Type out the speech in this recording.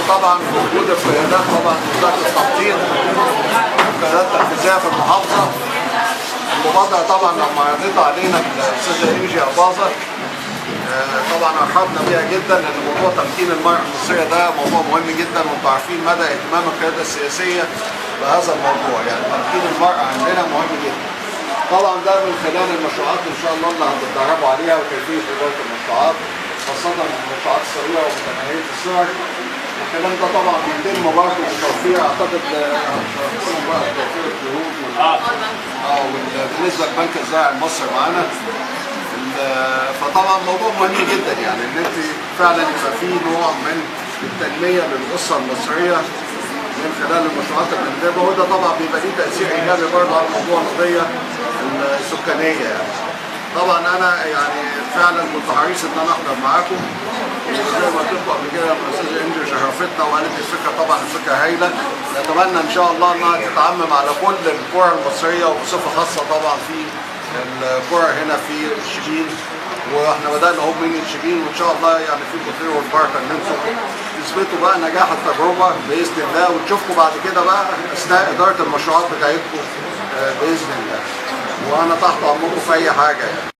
طبعا وجود القيادات طبعا وزاره التخطيط والقيادات التنفيذيه في المحافظه. المبادره طبعا لما عرضتها علينا الاستاذه انجي اباظه طبعا ارحبنا بيها جدا، لان موضوع تمكين المراه المصريه ده موضوع مهم جدا، وانتم عارفين مدى اهتمام القياده السياسيه بهذا الموضوع. يعني تمكين المراه عندنا مهم جدا. طبعا ده من خلال المشروعات ان شاء الله اللي هتتدربوا عليها وكيفيه اداره المشروعات، خاصه المشروعات الصغيره ومتناهيه السعر. الكلام ده طبعا بيتم برضه بتوفير اعتقد توفير القروض بالنسبه للبنك الزراعي المصري معانا. فطبعا موضوع مهم جدا، يعني ان انت فعلا يبقى في نوع من التنميه للاسره المصريه من خلال المشروعات اللي بنجيبها، وده طبعا بيبقى ليه تاثير ايجابي برضه على موضوع القضيه السكانيه. يعني طبعا انا يعني فعلا كنت حريص ان انا احضر معاكم، وزي ما قلت لكم قبل كده الاستاذه انجي شرفتنا وقالت الفكره طبعا الفكره هايله. نتمنى ان شاء الله انها تتعمم على كل القرى المصريه، وبصفه خاصه طبعا في القرى هنا في الشبين، واحنا بدانا اهو من الشبين، وان شاء الله يعني في الخير والبركه ان انتم تثبتوا بقى نجاح التجربه باذن الله، ونشوفكم بعد كده بقى اثناء اداره المشروعات بتاعتكم باذن الله. وانا تحت امركم في اي حاجه يعني.